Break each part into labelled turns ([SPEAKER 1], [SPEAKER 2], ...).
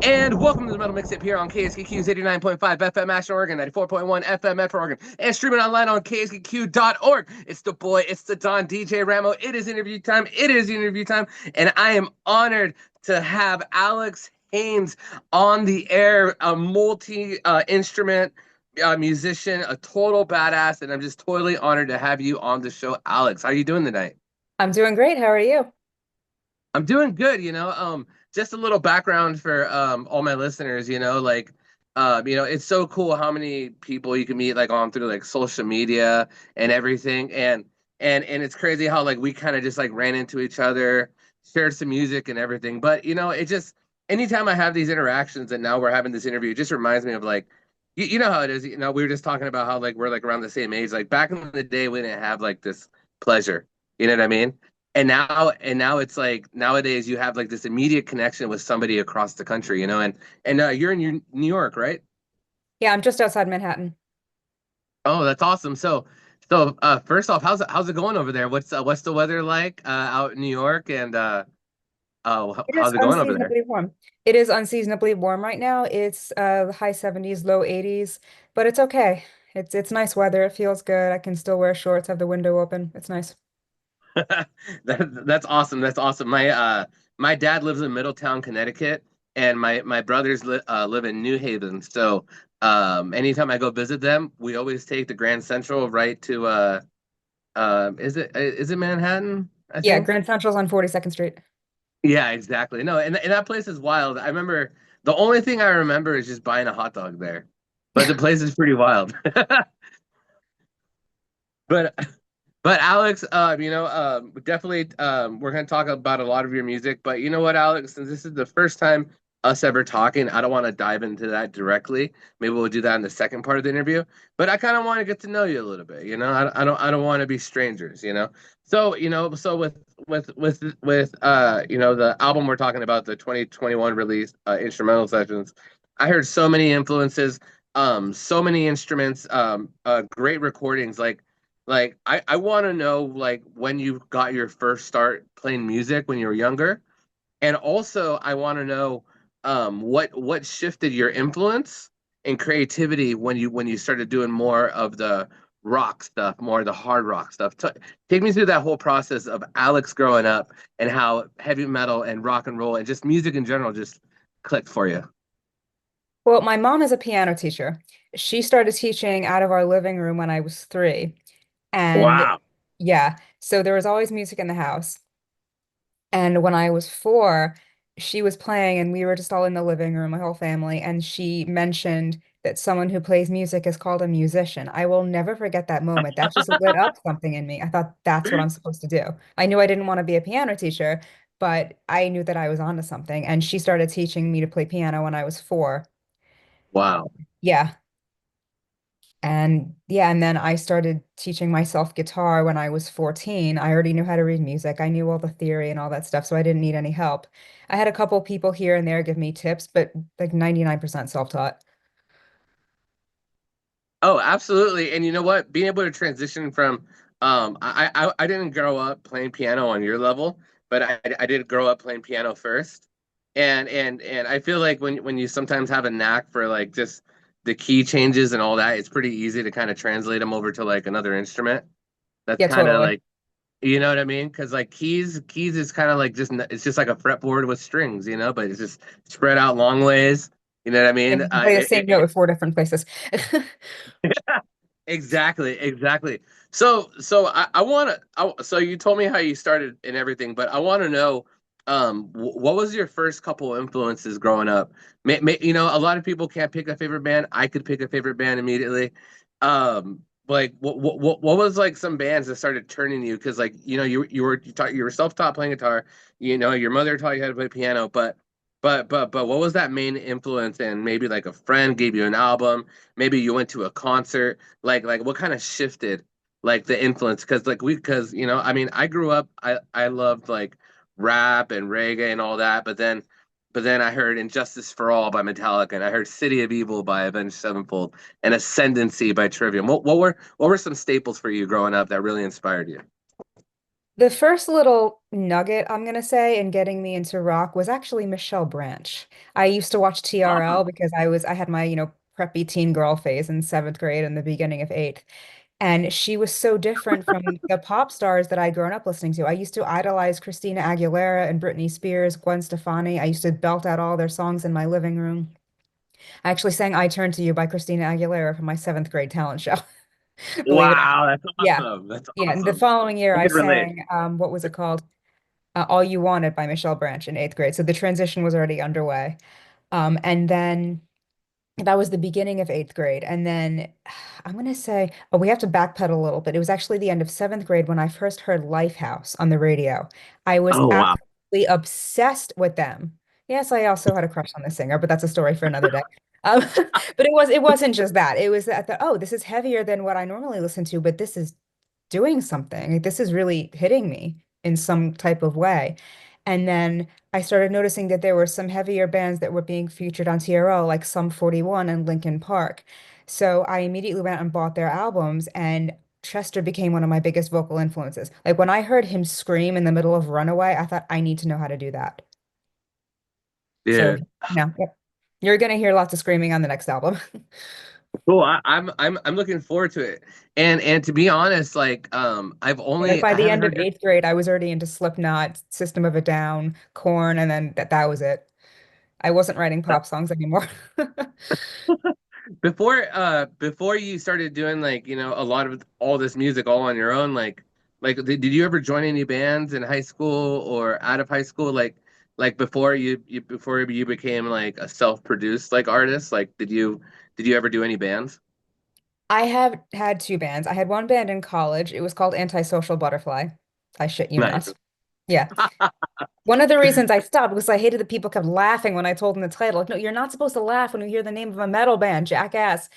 [SPEAKER 1] And welcome to the Metal Mixtape here on KSKQ's 89.5 FM Ashland, Oregon, 94.1 FM Medford, Oregon, and streaming online on kskq.org. It's the boy, it's the Don DJ Ramo. It is interview time. It is interview time. And I am honored to have Alex Haines on the air, a multi instrument musician, a total badass. And I'm just totally honored to have you on the show, Alex. How are you doing tonight?
[SPEAKER 2] I'm doing great. How are you?
[SPEAKER 1] I'm doing good, just a little background for all my listeners, it's so cool how many people you can meet like on through like social media and everything. And it's crazy how like we kind of just like ran into each other, shared some music and everything. But it just anytime I have these interactions and now we're having this interview, it just reminds me of like you know how it is. We were just talking about how like we're like around the same age. Like back in the day we didn't have like this pleasure. You know what I mean? And now it's like nowadays you have like this immediate connection with somebody across the country, and you're in New York, right?
[SPEAKER 2] Yeah, I'm just outside Manhattan.
[SPEAKER 1] Oh, that's awesome. So first off, how's it going over there? What's the weather like out in New York, and
[SPEAKER 2] It is
[SPEAKER 1] how's it going over there?
[SPEAKER 2] unseasonably warm. It is unseasonably warm right now. It's high 70s, low 80s, but it's okay. It's nice weather. It feels good. I can still wear shorts, have the window open. It's nice.
[SPEAKER 1] That's awesome. That's awesome. My dad lives in Middletown, Connecticut, and my brothers live in New Haven. So anytime I go visit them, we always take the Grand Central right to is it Manhattan, I
[SPEAKER 2] Yeah,
[SPEAKER 1] think?
[SPEAKER 2] Grand Central's on 42nd Street.
[SPEAKER 1] Yeah, exactly. No, and that place is wild. I remember the only thing I remember is just buying a hot dog there. But the place is pretty wild. But But Alex, definitely, we're going to talk about a lot of your music. But you know what, Alex, since this is the first time us ever talking, I don't want to dive into that directly. Maybe we'll do that in the second part of the interview. But I kind of want to get to know you a little bit. I don't want to be strangers. So with the album we're talking about, the 2021 release, instrumental sessions. I heard so many influences, so many instruments, great recordings, I want to know like when you got your first start playing music when you were younger, and also I want to know what shifted your influence and creativity when you started doing more of the rock stuff, more of the hard rock stuff. Take me through that whole process of Alex growing up and how heavy metal and rock and roll and just music in general just clicked for you.
[SPEAKER 2] Well, my mom is a piano teacher. She started teaching out of our living room when I was 3. And
[SPEAKER 1] Wow.
[SPEAKER 2] yeah, so there was always music in the house. And when I was 4, she was playing, and we were just all in the living room, my whole family. And she mentioned that someone who plays music is called a musician. I will never forget that moment. That just lit up something in me. I thought that's what I'm supposed to do. I knew I didn't want to be a piano teacher, but I knew that I was onto something. And she started teaching me to play piano when I was 4.
[SPEAKER 1] Wow.
[SPEAKER 2] Yeah. And yeah, and then I started teaching myself guitar when I was 14. I already knew how to read music. I knew all the theory and all that stuff, so I didn't need any help. I had a couple people here and there give me tips, but like 99% self-taught.
[SPEAKER 1] Oh, absolutely. And you know what? Being able to transition from I didn't grow up playing piano on your level, but I did grow up playing piano first. And I feel like when you sometimes have a knack for like just the key changes and all that, it's pretty easy to kind of translate them over to like another instrument. That's
[SPEAKER 2] Yeah,
[SPEAKER 1] kind of
[SPEAKER 2] totally.
[SPEAKER 1] like, you know what I mean? Because like keys is kind of like it's just like a fretboard with strings, but it's just spread out long ways. You know what I
[SPEAKER 2] And
[SPEAKER 1] mean?
[SPEAKER 2] you can play the same note at 4 different places.
[SPEAKER 1] Exactly, exactly. So I want to. So you told me how you started and everything, but I want to know, what was your first couple influences growing up? A lot of people can't pick a favorite band. I could pick a favorite band immediately. Like what was like some bands that started turning you? Because like you were self-taught playing guitar. Your mother taught you how to play piano, but what was that main influence? And maybe like a friend gave you an album. Maybe you went to a concert, like what kind of shifted like the influence? Because I mean, I grew up, I loved like rap and reggae and all that, but then I heard Injustice for All by Metallica, and I heard City of Evil by Avenged Sevenfold, and Ascendancy by Trivium. What were some staples for you growing up that really inspired you?
[SPEAKER 2] The first little nugget I'm gonna say in getting me into rock was actually Michelle Branch. I used to watch TRL
[SPEAKER 1] Oh,
[SPEAKER 2] because I had my, preppy teen girl phase in seventh grade and the beginning of eighth. And she was so different from the pop stars that I'd grown up listening to. I used to idolize Christina Aguilera and Britney Spears, Gwen Stefani. I used to belt out all their songs in my living room. I actually sang I Turn to You by Christina Aguilera for my seventh grade talent show, believe it or not.
[SPEAKER 1] wow, that's
[SPEAKER 2] Yeah.
[SPEAKER 1] awesome. That's
[SPEAKER 2] Yeah. And the
[SPEAKER 1] awesome.
[SPEAKER 2] following year,
[SPEAKER 1] I
[SPEAKER 2] I
[SPEAKER 1] can relate.
[SPEAKER 2] sang, what was it called? All You Wanted by Michelle Branch in eighth grade. So the transition was already underway. And then that was the beginning of eighth grade. And then I'm going to say, oh, we have to backpedal a little bit. It was actually the end of seventh grade when I first heard Lifehouse on the radio. I was
[SPEAKER 1] Oh wow.
[SPEAKER 2] absolutely obsessed with them. Yes, I also had a crush on the singer, but that's a story for another day. Um, but it wasn't just that. It was that, oh, this is heavier than what I normally listen to, but this is doing something. Like, this is really hitting me in some type of way. And then I started noticing that there were some heavier bands that were being featured on TRL, like Sum 41 and Linkin Park. So I immediately went and bought their albums, and Chester became one of my biggest vocal influences. Like when I heard him scream in the middle of Runaway, I thought I need to know how to do that. So,
[SPEAKER 1] Dude.
[SPEAKER 2] yep. You're gonna hear lots of screaming on the next album.
[SPEAKER 1] Cool. I'm looking forward to it. And to be honest, like
[SPEAKER 2] Like by
[SPEAKER 1] I
[SPEAKER 2] the
[SPEAKER 1] haven't
[SPEAKER 2] end of
[SPEAKER 1] heard
[SPEAKER 2] eighth grade, I was already into Slipknot, System of a Down, Korn, and then that was it. I wasn't writing pop songs anymore.
[SPEAKER 1] before you started doing like, a lot of all this music all on your own, like did you ever join any bands in high school or out of high school like before you became like a self-produced like artist? Like did you ever do any bands?
[SPEAKER 2] I have had two bands. I had one band in college. It was called Antisocial Butterfly. I shit you
[SPEAKER 1] Nice.
[SPEAKER 2] not. Yeah. One of the reasons I stopped was I hated that people kept laughing when I told them the title. Like, no, you're not supposed to laugh when you hear the name of a metal band, jackass.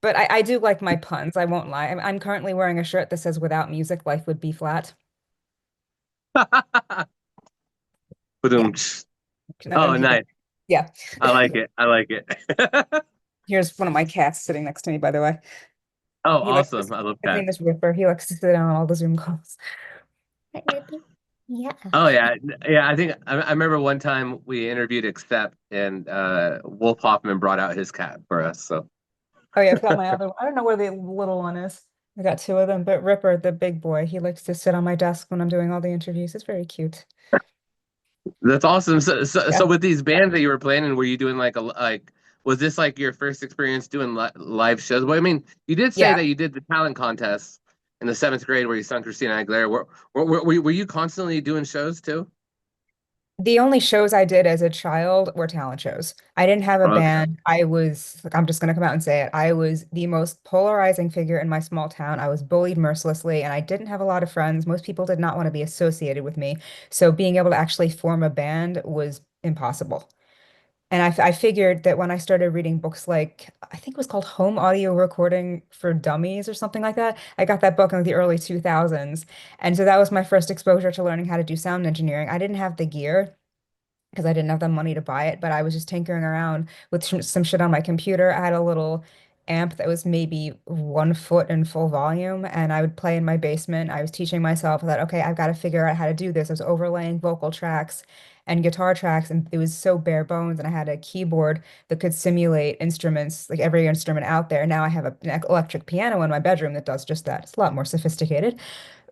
[SPEAKER 2] But I do like my puns. I won't lie. I'm currently wearing a shirt that says, "Without music, life would be flat." Yeah.
[SPEAKER 1] Ba-dum-tsh.
[SPEAKER 2] I don't know
[SPEAKER 1] Oh,
[SPEAKER 2] if you can.
[SPEAKER 1] nice.
[SPEAKER 2] Yeah.
[SPEAKER 1] I like it. I like it.
[SPEAKER 2] Here's one of my cats sitting next to me, by the way.
[SPEAKER 1] Oh,
[SPEAKER 2] He likes
[SPEAKER 1] awesome.
[SPEAKER 2] this.
[SPEAKER 1] I love
[SPEAKER 2] His name
[SPEAKER 1] cats.
[SPEAKER 2] is Ripper. He likes to sit on all the Zoom calls. Right, Ripper? Yeah.
[SPEAKER 1] Oh yeah, yeah. I think I remember one time we interviewed Accept, and Wolf Hoffman brought out his cat for us. So
[SPEAKER 2] Oh yeah, I've got my other one. I don't know where the little one is. I got two of them, but Ripper, the big boy, he likes to sit on my desk when I'm doing all the interviews. It's very cute.
[SPEAKER 1] that's awesome. So
[SPEAKER 2] Yeah.
[SPEAKER 1] with these bands that you were playing, and were you doing like was this like your first experience doing live shows? Well, I mean, you did say
[SPEAKER 2] Yeah.
[SPEAKER 1] that you did the talent contest in the seventh grade where you sung Christina Aguilera. Were you constantly doing shows too?
[SPEAKER 2] The only shows I did as a child were talent shows. I didn't have a
[SPEAKER 1] Okay.
[SPEAKER 2] band. I was, like, I'm just gonna come out and say it. I was the most polarizing figure in my small town. I was bullied mercilessly, and I didn't have a lot of friends. Most people did not want to be associated with me. So being able to actually form a band was impossible. And I figured that when I started reading books like, I think it was called Home Audio Recording for Dummies or something like that. I got that book in the early 2000s. And so that was my first exposure to learning how to do sound engineering. I didn't have the gear because I didn't have the money to buy it, but I was just tinkering around with some shit on my computer. I had a little amp that was maybe 1 foot in full volume, and I would play in my basement. I was teaching myself that, okay, I've got to figure out how to do this. I was overlaying vocal tracks and guitar tracks, and it was so bare bones. And I had a keyboard that could simulate instruments, like every instrument out there. Now I have an electric piano in my bedroom that does just that. It's a lot more sophisticated.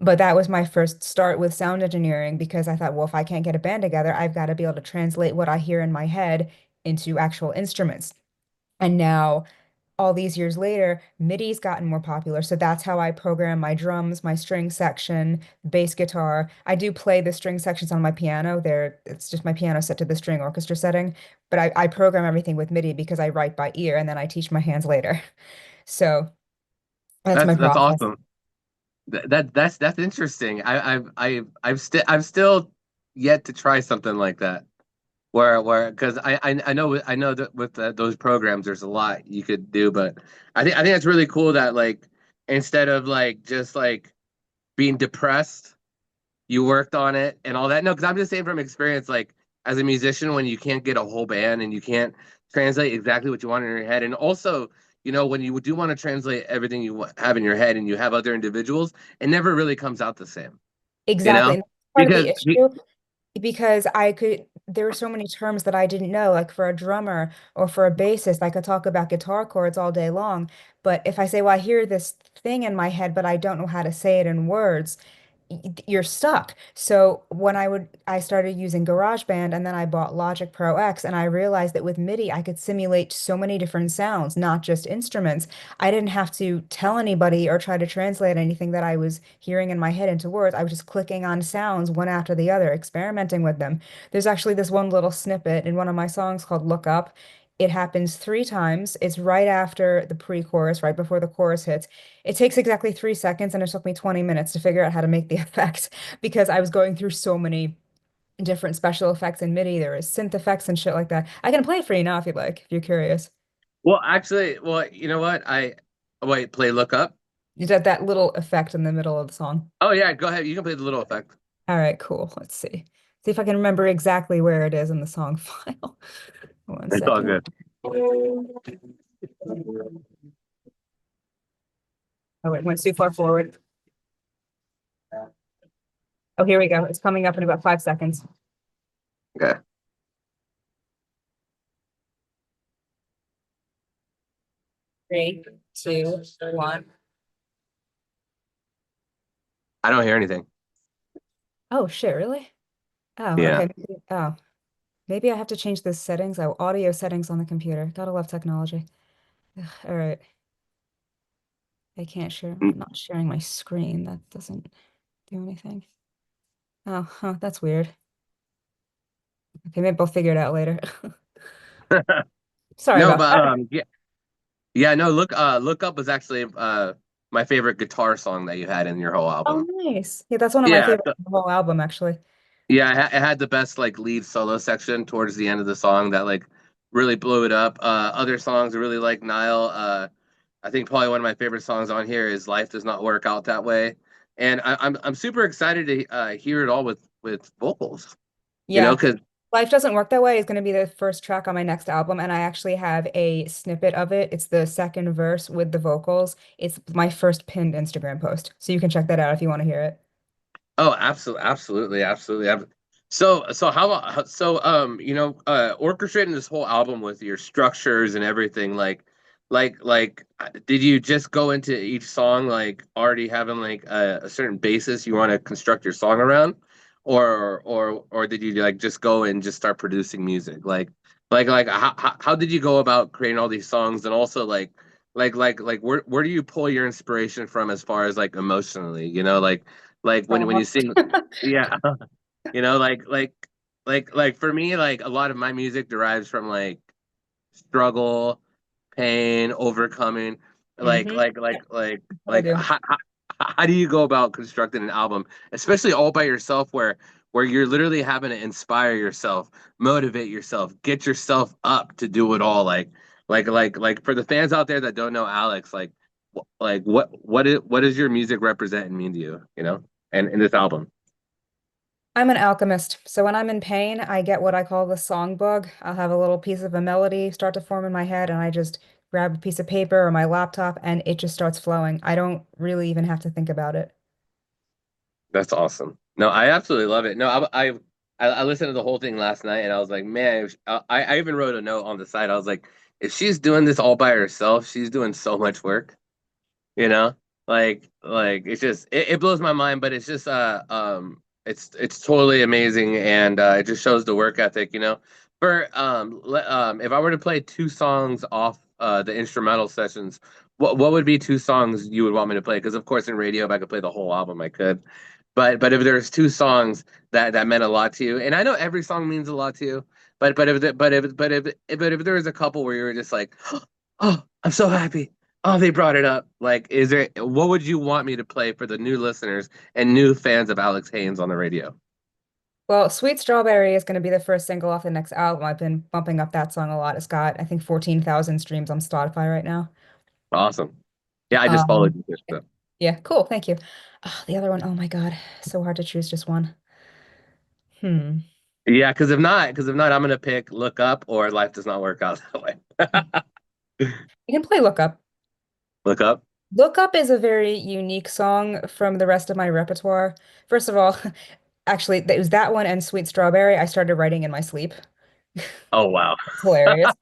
[SPEAKER 2] But that was my first start with sound engineering because I thought, well, if I can't get a band together, I've got to be able to translate what I hear in my head into actual instruments. And now, all these years later, MIDI's gotten more popular. So that's how I program my drums, my string section, bass guitar. I do play the string sections on my piano. It's just my piano set to the string orchestra setting. But I program everything with MIDI because I write by ear and then I teach my hands later. So that's my
[SPEAKER 1] That's
[SPEAKER 2] process.
[SPEAKER 1] awesome. That's interesting. I've still yet to try something like that. Where because I know that with those programs there's a lot you could do, but I think it's really cool that like instead of like just like being depressed, you worked on it and all that. No, because I'm just saying from experience, like as a musician, when you can't get a whole band and you can't translate exactly what you want in your head, and also when you do want to translate everything you have in your head and you have other individuals, it never really comes out the same, you
[SPEAKER 2] Exactly.
[SPEAKER 1] know?
[SPEAKER 2] And that's part of
[SPEAKER 1] Because
[SPEAKER 2] the issue because there were so many terms that I didn't know, like for a drummer or for a bassist, I could talk about guitar chords all day long. But if I say, well, I hear this thing in my head, but I don't know how to say it in words, you're stuck. So when I started using GarageBand and then I bought Logic Pro X and I realized that with MIDI I could simulate so many different sounds, not just instruments. I didn't have to tell anybody or try to translate anything that I was hearing in my head into words. I was just clicking on sounds one after the other, experimenting with them. There's actually this one little snippet in one of my songs called Look Up. It happens 3 times. It's right after the pre-chorus, right before the chorus hits. It takes exactly 3 seconds, and it took me 20 minutes to figure out how to make the effect because I was going through so many different special effects in MIDI. There is synth effects and shit like that. I can play it for you now if you'd like, if you're curious.
[SPEAKER 1] well, actually, well, you know what? Wait, play Look Up.
[SPEAKER 2] You did that little effect in the middle of the song.
[SPEAKER 1] Oh yeah, go ahead. You can play the little effect.
[SPEAKER 2] All right, cool. Let's see. See if I can remember exactly where it is in the song file. One
[SPEAKER 1] It's all
[SPEAKER 2] second.
[SPEAKER 1] good.
[SPEAKER 2] Oh, wait, went too far forward. Oh, here we go. It's coming up in about 5 seconds.
[SPEAKER 1] Okay.
[SPEAKER 2] 3, 2, 1.
[SPEAKER 1] I don't hear anything.
[SPEAKER 2] Oh shit, really? Oh,
[SPEAKER 1] Yeah.
[SPEAKER 2] okay. Oh, maybe I have to change the settings. Oh, audio settings on the computer. Gotta love technology. Ugh, all right. I can't share. I'm not sharing my screen. That doesn't do anything. Oh, huh, that's weird. Okay, maybe I'll figure it out later. Sorry
[SPEAKER 1] No,
[SPEAKER 2] about
[SPEAKER 1] but
[SPEAKER 2] that.
[SPEAKER 1] yeah, yeah, no, Look Up was actually my favorite guitar song that you had in your whole
[SPEAKER 2] Oh,
[SPEAKER 1] album.
[SPEAKER 2] nice. Yeah, that's one of my
[SPEAKER 1] Yeah,
[SPEAKER 2] favorites of the whole album, actually.
[SPEAKER 1] yeah, it had the best like lead solo section towards the end of the song that like really blew it up. Other songs I really like Nile. I think probably one of my favorite songs on here is "Life Does Not Work Out That Way," and I'm super excited to hear it all with vocals.
[SPEAKER 2] Yeah.
[SPEAKER 1] Because
[SPEAKER 2] Life Doesn't Work That Way is going to be the first track on my next album, and I actually have a snippet of it. It's the second verse with the vocals. It's my first pinned Instagram post, so you can check that out if you want to hear it.
[SPEAKER 1] oh, absolutely, absolutely, absolutely. So how about orchestrating this whole album with your structures and everything, did you just go into each song like already having like a certain basis you want to construct your song around, or did you like just go and just start producing music? How did you go about creating all these songs, and also like where do you pull your inspiration from as far as like emotionally, like when you
[SPEAKER 2] Trauma.
[SPEAKER 1] sing, yeah, you know, like for me, like a lot of my music derives from like struggle, pain, overcoming. Like
[SPEAKER 2] Mm-hmm.
[SPEAKER 1] like
[SPEAKER 2] Yeah,
[SPEAKER 1] like like
[SPEAKER 2] I
[SPEAKER 1] like
[SPEAKER 2] do.
[SPEAKER 1] how do you go about constructing an album, especially all by yourself, where you're literally having to inspire yourself, motivate yourself, get yourself up to do it all. Like for the fans out there that don't know Alex, what does your music represent and mean to you? And in this album.
[SPEAKER 2] I'm an alchemist, so when I'm in pain, I get what I call the song bug. I'll have a little piece of a melody start to form in my head, and I just grab a piece of paper or my laptop, and it just starts flowing. I don't really even have to think about it.
[SPEAKER 1] That's awesome. No, I absolutely love it. No, I listened to the whole thing last night, and I was like, man, I even wrote a note on the side. I was like, if she's doing this all by herself, she's doing so much work. You know, it's just it blows my mind, but it's just it's totally amazing, and it just shows the work ethic. For if I were to play two songs off the instrumental sessions, what would be two songs you would want me to play? Because of course in radio, if I could play the whole album, I could. But if there's two songs that meant a lot to you, and I know every song means a lot to you, but if there was a couple where you were just like, oh, I'm so happy. Oh, they brought it up. Like, what would you want me to play for the new listeners and new fans of Alex Haines on the radio?
[SPEAKER 2] Well, Sweet Strawberry is going to be the first single off the next album. I've been bumping up that song a lot. It's got, I think, 14,000 streams on Spotify right now.
[SPEAKER 1] Awesome. Yeah, I just followed
[SPEAKER 2] Um,
[SPEAKER 1] you there. So.
[SPEAKER 2] yeah, cool. Thank you. The other one, oh my God, so hard to choose just one. Hmm.
[SPEAKER 1] Yeah, because if not, I'm gonna pick Look Up or Life Does Not Work Out That Way.
[SPEAKER 2] You can play Look Up.
[SPEAKER 1] Look up.
[SPEAKER 2] Look Up is a very unique song from the rest of my repertoire. First of all, actually, it was that one and Sweet Strawberry I started writing in my sleep.
[SPEAKER 1] Oh wow.
[SPEAKER 2] It's hilarious.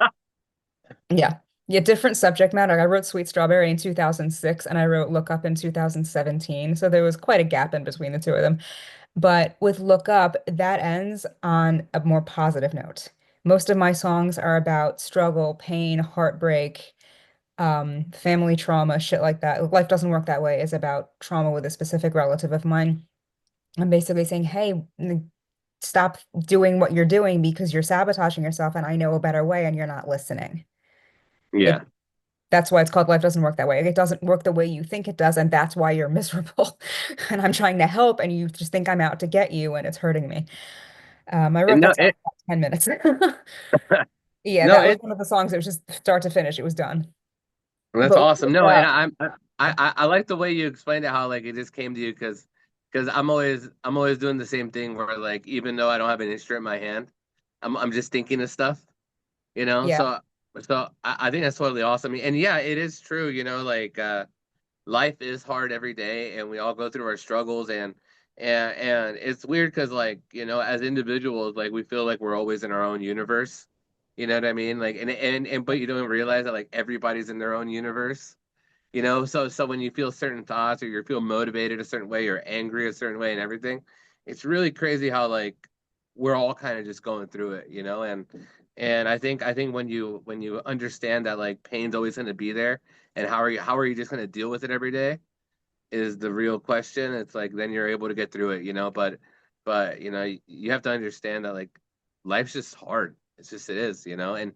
[SPEAKER 2] Yeah. Yeah, different subject matter. I wrote Sweet Strawberry in 2006 and I wrote Look Up in 2017. So there was quite a gap in between the two of them. But with Look Up, that ends on a more positive note. Most of my songs are about struggle, pain, heartbreak, family trauma, shit like that. Life Doesn't Work That Way is about trauma with a specific relative of mine. I'm basically saying, hey, stop doing what you're doing because you're sabotaging yourself and I know a better way and you're not listening. It
[SPEAKER 1] Yeah.
[SPEAKER 2] That's why it's called Life Doesn't Work That Way. It doesn't work the way you think it does, and that's why you're miserable. And I'm trying to help, and you just think I'm out to get you, and it's hurting me. I wrote
[SPEAKER 1] And no,
[SPEAKER 2] that song in about 10 minutes. Yeah,
[SPEAKER 1] no,
[SPEAKER 2] that was
[SPEAKER 1] it
[SPEAKER 2] one of the songs. It was just start to finish. It was done.
[SPEAKER 1] that's
[SPEAKER 2] But
[SPEAKER 1] awesome.
[SPEAKER 2] with,
[SPEAKER 1] No, and I like the way you explained it, how like it just came to you because I'm always doing the same thing where like even though I don't have an instrument in my hand, I'm just thinking of stuff, you know.
[SPEAKER 2] yeah,
[SPEAKER 1] So I think that's totally awesome. And yeah, it is true, you know, like life is hard every day and we all go through our struggles and it's weird because like you know as individuals like we feel like we're always in our own universe, you know what I mean, like and but you don't realize that like everybody's in their own universe, you know. So when you feel certain thoughts or you feel motivated a certain way or angry a certain way and everything, it's really crazy how like we're all kind of just going through it, you know. And I think when you understand that like pain's always going to be there and how are you just going to deal with it every day is the real question. It's like then you're able to get through it, you know. But you know you have to understand that like life's just hard. It's just it is, you know. And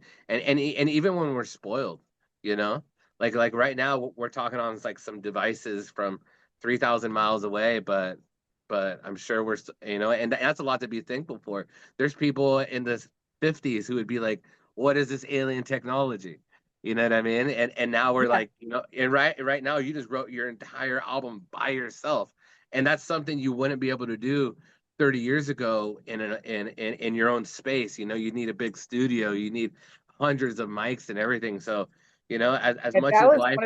[SPEAKER 1] even when we're spoiled, you know, like right now we're talking on like some devices from 3,000 miles away, but I'm sure you know, and that's a lot to be thankful for. There's people in the 50s who would be like, "What is this alien technology?" You know what I mean? And now we're
[SPEAKER 2] yeah.
[SPEAKER 1] like, you know, and right now you just wrote your entire album by yourself. And that's something you wouldn't be able to do 30 years ago in your own space. You know, you need a big studio, you need hundreds of mics and everything. So, you know, as
[SPEAKER 2] And
[SPEAKER 1] much as life,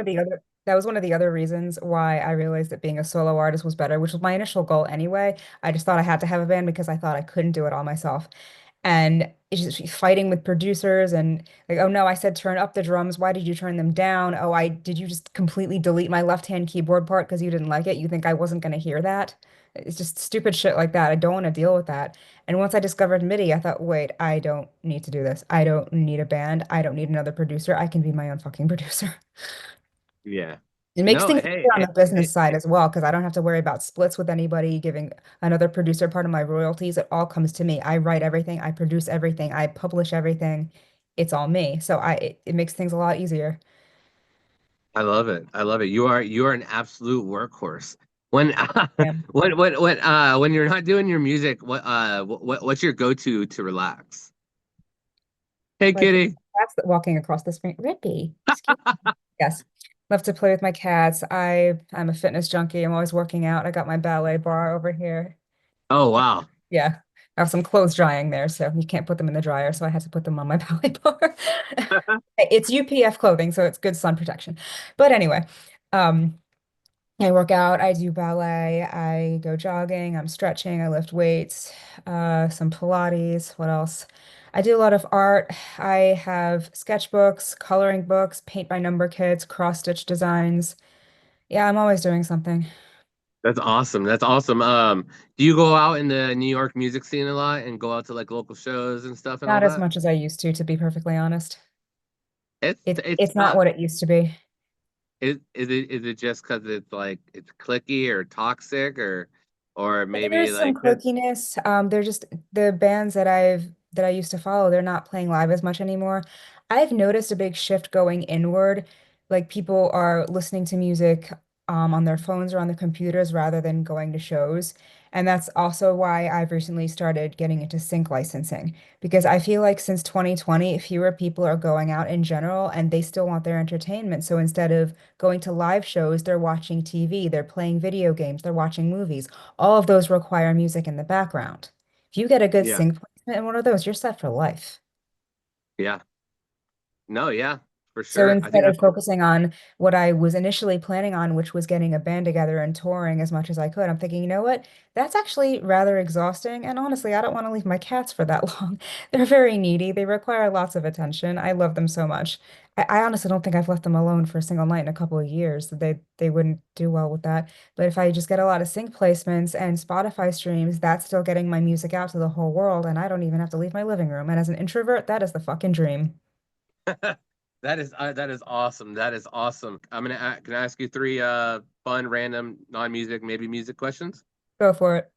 [SPEAKER 2] that was one of the other reasons why I realized that being a solo artist was better, which was my initial goal anyway. I just thought I had to have a band because I thought I couldn't do it all myself. And it's just fighting with producers and like, oh no, I said turn up the drums. Why did you turn them down? Oh, I did you just completely delete my left-hand keyboard part because you didn't like it? You think I wasn't going to hear that? It's just stupid shit like that. I don't want to deal with that. And once I discovered MIDI, I thought, wait, I don't need to do this. I don't need a band. I don't need another producer. I can be my own fucking producer.
[SPEAKER 1] yeah.
[SPEAKER 2] It makes
[SPEAKER 1] No,
[SPEAKER 2] things
[SPEAKER 1] hey,
[SPEAKER 2] easier on
[SPEAKER 1] hey,
[SPEAKER 2] the business
[SPEAKER 1] hey,
[SPEAKER 2] side as well because I don't have to worry about splits with anybody, giving another producer part of my royalties. It all comes to me. I write everything, I produce everything, I publish everything. It's all me. So it makes things a lot easier.
[SPEAKER 1] I love it. I love it. You are an absolute workhorse. When
[SPEAKER 2] Yeah.
[SPEAKER 1] when you're not doing your music, what's your go-to to relax? Hey,
[SPEAKER 2] Like
[SPEAKER 1] kitty.
[SPEAKER 2] cats that walking across the screen. Rippy. Excuse me. Yes. Love to play with my cats. I'm a fitness junkie. I'm always working out. I got my ballet bar over here.
[SPEAKER 1] Oh wow.
[SPEAKER 2] Yeah. I have some clothes drying there, so you can't put them in the dryer, so I had to put them on my ballet bar. It's UPF clothing, so it's good sun protection. But anyway, um, I work out, I do ballet, I go jogging, I'm stretching, I lift weights, some Pilates, what else? I do a lot of art. I have sketchbooks, coloring books, paint by number kits, cross stitch designs. Yeah, I'm always doing something.
[SPEAKER 1] That's awesome. That's awesome. Do you go out in the New York music scene a lot and go out to like local shows and stuff and all
[SPEAKER 2] Not as
[SPEAKER 1] that?
[SPEAKER 2] much as I used to be perfectly honest.
[SPEAKER 1] It's
[SPEAKER 2] It's not what it used to be.
[SPEAKER 1] is it just because it's like it's clicky or toxic or maybe
[SPEAKER 2] There's some
[SPEAKER 1] like
[SPEAKER 2] quirkiness. They're just the bands that I used to follow, they're not playing live as much anymore. I've noticed a big shift going inward. Like people are listening to music on their phones or on their computers rather than going to shows. And that's also why I've recently started getting into sync licensing because I feel like since 2020, fewer people are going out in general and they still want their entertainment. So instead of going to live shows, they're watching TV, they're playing video games, they're watching movies. All of those require music in the background. If you get a good
[SPEAKER 1] yeah
[SPEAKER 2] sync placement in one of those, you're set for life.
[SPEAKER 1] yeah no yeah for
[SPEAKER 2] So
[SPEAKER 1] sure. I
[SPEAKER 2] instead
[SPEAKER 1] think
[SPEAKER 2] of
[SPEAKER 1] that's
[SPEAKER 2] focusing on what I was initially planning on, which was getting a band together and touring as much as I could, I'm thinking, you know what? That's actually rather exhausting. And honestly, I don't want to leave my cats for that long. They're very needy. They require lots of attention. I love them so much. I honestly don't think I've left them alone for a single night in a couple of years. They wouldn't do well with that. But if I just get a lot of sync placements and Spotify streams, that's still getting my music out to the whole world, and I don't even have to leave my living room. And as an introvert, that is the fucking dream.
[SPEAKER 1] that is awesome. That is awesome. Can I ask you three fun, random, non-music, maybe music questions?
[SPEAKER 2] Go for it.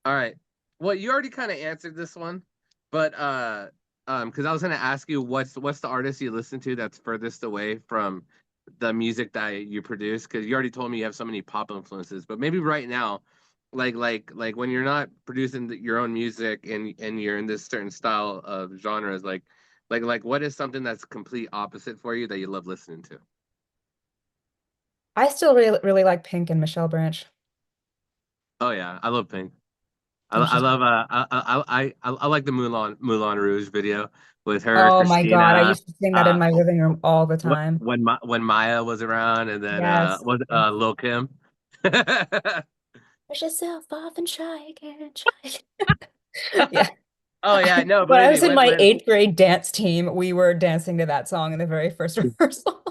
[SPEAKER 1] All right. Well, you already kind of answered this one, but because I was gonna ask you what's the artist you listen to that's furthest away from the music that you produce? Because you already told me you have so many pop influences, but maybe right now, like when you're not producing your own music and you're in this certain style of genres, like what is something that's complete opposite for you that you love listening to?
[SPEAKER 2] I still really like Pink and Michelle Branch.
[SPEAKER 1] Oh yeah, I love Pink.
[SPEAKER 2] And
[SPEAKER 1] I
[SPEAKER 2] she's
[SPEAKER 1] love I like the Moulin Rouge video with her,
[SPEAKER 2] Oh my God, I
[SPEAKER 1] Christina,
[SPEAKER 2] used to sing that in my living room all the
[SPEAKER 1] when
[SPEAKER 2] time.
[SPEAKER 1] when Maya was around, and then
[SPEAKER 2] Yes.
[SPEAKER 1] was Lil Kim.
[SPEAKER 2] Push yourself off and try again, try again. Yeah.
[SPEAKER 1] Oh yeah, no,
[SPEAKER 2] When I
[SPEAKER 1] believe me,
[SPEAKER 2] was in my
[SPEAKER 1] when
[SPEAKER 2] eighth grade dance team, we were dancing to that song in the very first rehearsal.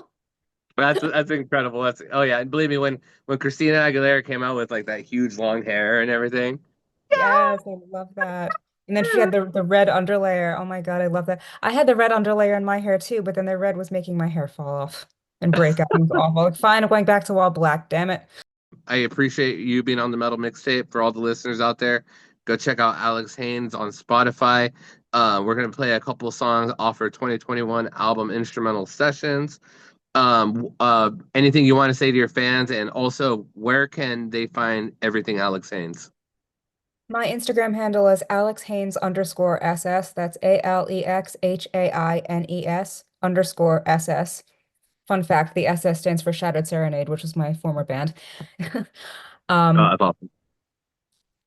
[SPEAKER 1] that's incredible. That's oh yeah, and believe me, when Christina Aguilera came out with like that huge long hair and everything.
[SPEAKER 2] Yes, I love that. And then she had the red underlayer. Oh my God, I love that. I had the red underlayer in my hair too, but then the red was making my hair fall off and break out. It was awful. Like, fine, I'm going back to all black. Damn it.
[SPEAKER 1] I appreciate you being on the Metal Mixtape. For all the listeners out there, go check out Alex Haines on Spotify. We're gonna play a couple songs off her 2021 album Instrumental Sessions. Anything you want to say to your fans, and also where can they find everything Alex Haynes?
[SPEAKER 2] My Instagram handle is AlexHaines_SS. That's AlexHaines_SS. Fun fact, the SS stands for Shattered Serenade, which was my former band.
[SPEAKER 1] That's awesome.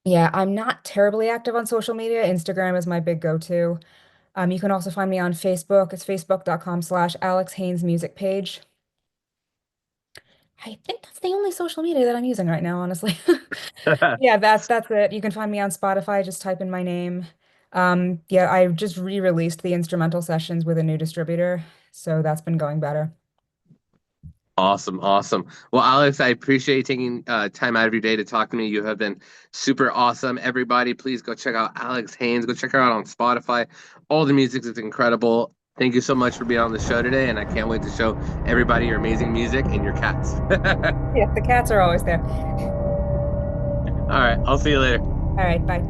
[SPEAKER 2] Yeah, I'm not terribly active on social media. Instagram is my big go-to. You can also find me on Facebook. It's facebook.com/Alex Haynes music page. I think that's the only social media that I'm using right now, honestly. Yeah, that's it. You can find me on Spotify. Just type in my name. Yeah, I just re-released the instrumental sessions with a new distributor, so that's been going better.
[SPEAKER 1] Awesome, awesome. Well, Alex, I appreciate you taking time out of your day to talk to me. You have been super awesome. Everybody, please go check out Alex Haynes. Go check her out on Spotify. All the music is incredible. Thank you so much for being on the show today, and I can't wait to show everybody your amazing music and your cats.
[SPEAKER 2] Yeah, the cats are always there.
[SPEAKER 1] All right, I'll see you later.
[SPEAKER 2] All right, bye.